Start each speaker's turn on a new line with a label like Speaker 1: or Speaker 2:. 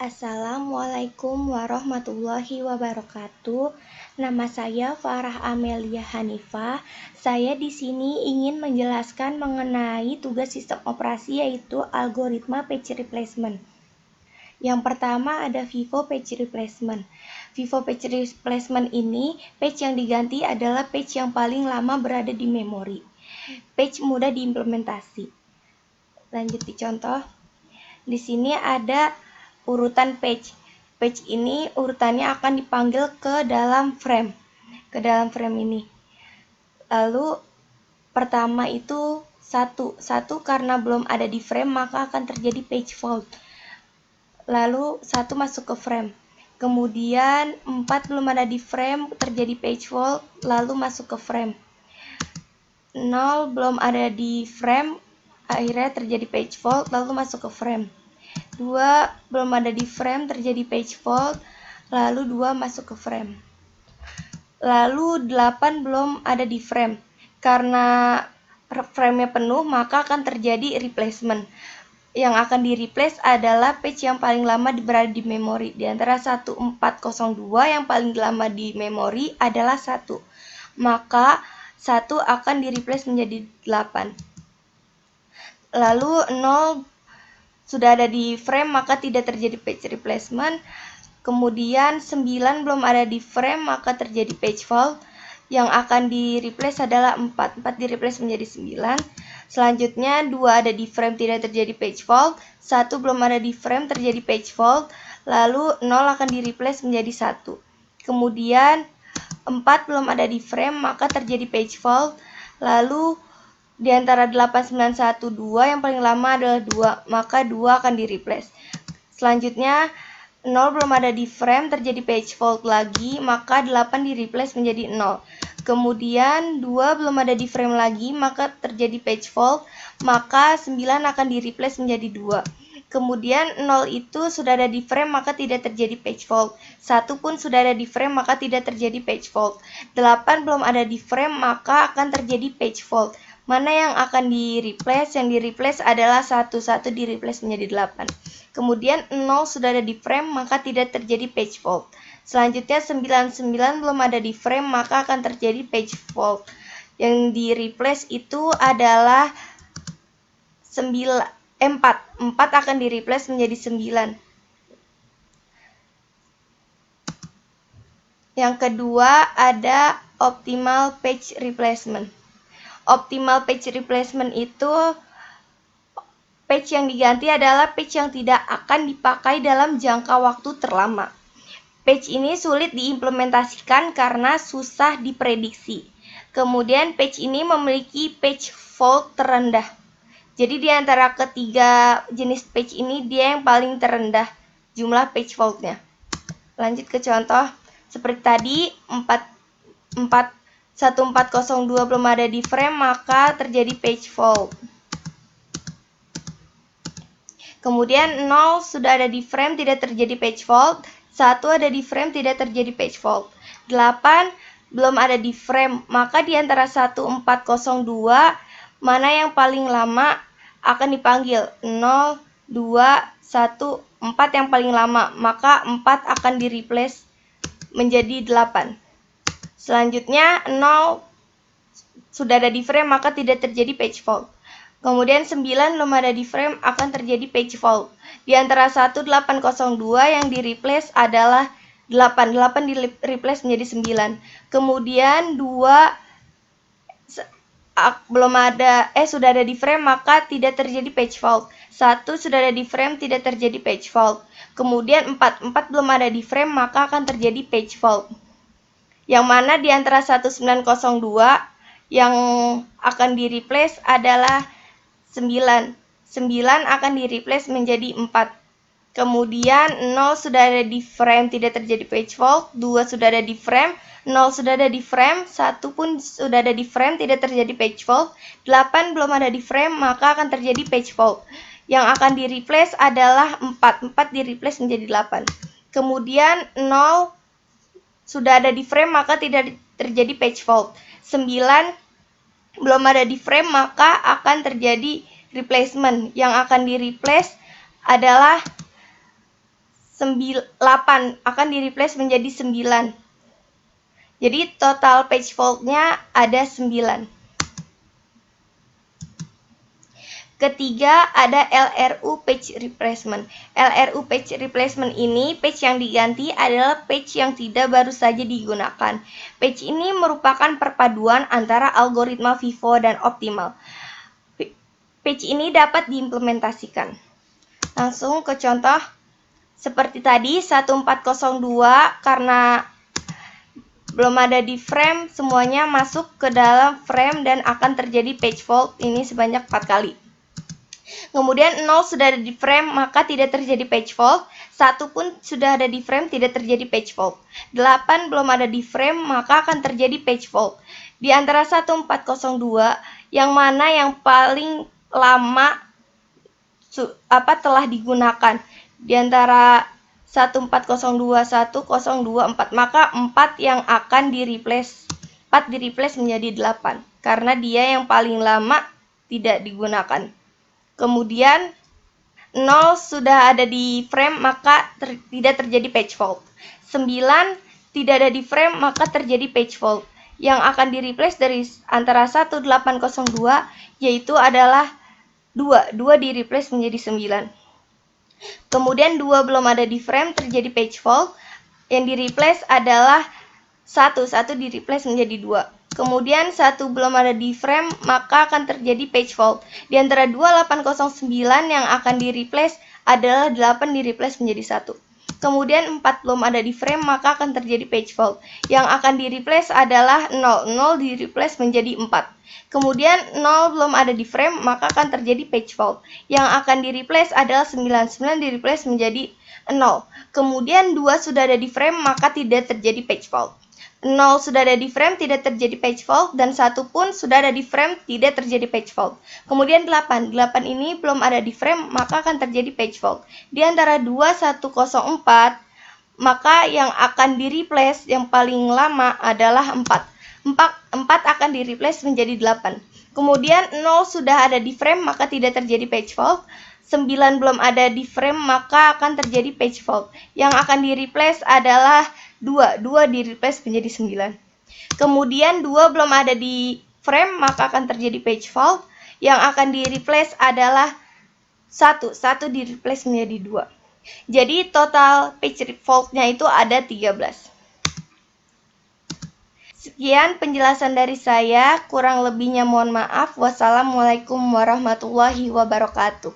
Speaker 1: Assalamualaikum warahmatullahi wabarakatuh. Nama saya Farah Amelia Hanifah. Saya di sini ingin menjelaskan mengenai tugas sistem operasi yaitu algoritma page replacement. Yang pertama ada Vivo Page Replacement. Vivo Page Replacement ini, page yang diganti adalah page yang paling lama berada di memori. Page mudah diimplementasi. Lanjut dicontoh. Di sini ada urutan page. Page ini urutannya akan dipanggil ke dalam frame. Ini. Lalu pertama itu 1 karena belum ada di frame maka akan terjadi page fault. Lalu 1 masuk ke frame. Kemudian 4 belum ada di frame, terjadi page fault, lalu masuk ke frame. 0 belum ada di frame, akhirnya terjadi page fault, lalu masuk ke frame. 2 belum ada di frame, terjadi page fault, lalu 2 masuk ke frame. Lalu 8 belum ada di frame. Karena frame-nya penuh, maka akan terjadi replacement. Yang akan di-replace adalah page yang paling lama berada di memori. Di antara 1402 yang paling lama di memori adalah 1. Maka 1 akan di-replace menjadi 8. Lalu 0 sudah ada di frame maka tidak terjadi page replacement. Kemudian 9 belum ada di frame maka terjadi page fault. Yang akan di-replace adalah 4 di-replace menjadi 9. Selanjutnya 2 ada di frame tidak terjadi page fault, 1 belum ada di frame terjadi page fault, lalu 0 akan di-replace menjadi 1. Kemudian 4 belum ada di frame maka terjadi page fault, lalu di antara 8912 yang paling lama adalah 2, maka 2 akan di-replace. Selanjutnya 0 belum ada di frame, terjadi page fault lagi, maka 8 di-replace menjadi 0. Kemudian 2 belum ada di frame lagi, maka terjadi page fault, maka 9 akan di-replace menjadi 2. Kemudian 0 itu sudah ada di frame, maka tidak terjadi page fault. 1 pun sudah ada di frame, maka tidak terjadi page fault. 8 belum ada di frame, maka akan terjadi page fault. Mana yang akan di-replace? Yang di-replace adalah 1 di-replace menjadi 8. Kemudian 0 sudah ada di frame, maka tidak terjadi page fault. Selanjutnya 99 belum ada di frame, maka akan terjadi page fault. Yang di-replace itu adalah 4 akan di-replace menjadi 9. Yang kedua ada optimal page replacement. Optimal page replacement itu page yang diganti adalah page yang tidak akan dipakai dalam jangka waktu terlama. Page ini sulit diimplementasikan karena susah diprediksi. Kemudian page ini memiliki page fault terendah. Jadi di antara ketiga jenis page ini dia yang paling terendah jumlah page faultnya. Lanjut ke contoh. Seperti tadi 1402 belum ada di frame maka terjadi page fault. Kemudian 0 sudah ada di frame tidak terjadi page fault. 1 ada di frame tidak terjadi page fault. 8 belum ada di frame, maka di antara 1402 mana yang paling lama akan dipanggil? 0, 2, 1, 4 yang paling lama, maka 4 akan di-replace menjadi 8. Selanjutnya 0 sudah ada di frame maka tidak terjadi page fault. Kemudian 9 belum ada di frame akan terjadi page fault. Di antara 1802 yang di-replace adalah 8 di-replace menjadi 9. Kemudian 2 belum ada sudah ada di frame maka tidak terjadi page fault. 1 sudah ada di frame tidak terjadi page fault. Kemudian 4 belum ada di frame maka akan terjadi page fault. Yang mana di antara 1902 yang akan di-replace adalah 9 akan di-replace menjadi 4. Kemudian 0 sudah ada di frame tidak terjadi page fault, 2 sudah ada di frame, 0 sudah ada di frame, 1 pun sudah ada di frame tidak terjadi page fault, 8 belum ada di frame maka akan terjadi page fault. Yang akan di-replace adalah 4 di-replace menjadi 8. Kemudian 0 sudah ada di frame maka tidak terjadi page fault. 9 belum ada di frame maka akan terjadi replacement. Yang akan di-replace adalah 8 akan di-replace menjadi 9. Jadi total page fault-nya ada 9. Ketiga, ada LRU page replacement. LRU page replacement ini, page yang diganti adalah page yang tidak baru saja digunakan. Page ini merupakan perpaduan antara algoritma Vivo dan Optimal. Page ini dapat diimplementasikan. Langsung ke contoh. Seperti tadi, 1402 karena belum ada di frame, semuanya masuk ke dalam frame dan akan terjadi page fault ini sebanyak 4 kali. Kemudian 0 sudah ada di frame, maka tidak terjadi page fault. 1 pun sudah ada di frame, tidak terjadi page fault. 8 belum ada di frame, maka akan terjadi page fault. Di antara 1402, yang mana yang paling lama telah digunakan? Di antara 1402, 1024, maka 4 yang akan di-replace. 4 di-replace menjadi 8, karena dia yang paling lama tidak digunakan. Kemudian 0 sudah ada di frame, maka tidak terjadi page fault. 9 tidak ada di frame, maka terjadi page fault. Yang akan di-replace dari antara 1802 yaitu adalah 2. 2 di-replace menjadi 9. Kemudian 2 belum ada di frame, terjadi page fault. Yang di-replace adalah 1. 1 di-replace menjadi 2. Kemudian 1 belum ada di frame, maka akan terjadi page fault. Di antara 2809 yang akan di-replace adalah 8 di-replace menjadi 1. Kemudian 4 belum ada di frame, maka akan terjadi page fault. Yang akan di-replace adalah 0. 0 di-replace menjadi 4. Kemudian 0 belum ada di frame, maka akan terjadi page fault. Yang akan di-replace adalah 9. 9 di-replace menjadi 0. Kemudian 2 sudah ada di frame, maka tidak terjadi page fault. 0 sudah ada di frame, tidak terjadi page fault, dan 1 pun sudah ada di frame, tidak terjadi page fault. Kemudian 8. 8 ini belum ada di frame, maka akan terjadi page fault. Di antara 2104, maka yang akan di-replace yang paling lama adalah 4. 4 akan di-replace menjadi 8. Kemudian 0 sudah ada di frame, maka tidak terjadi page fault. 9 belum ada di frame, maka akan terjadi page fault. Yang akan di-replace adalah 2. 2 di-replace menjadi 9. Kemudian 2 belum ada di frame, maka akan terjadi page fault. Yang akan di-replace adalah 1. 1 di-replace menjadi 2. Jadi total page fault-nya itu ada 13. Sekian penjelasan dari saya, kurang lebihnya mohon maaf. Wassalamualaikum warahmatullahi wabarakatuh.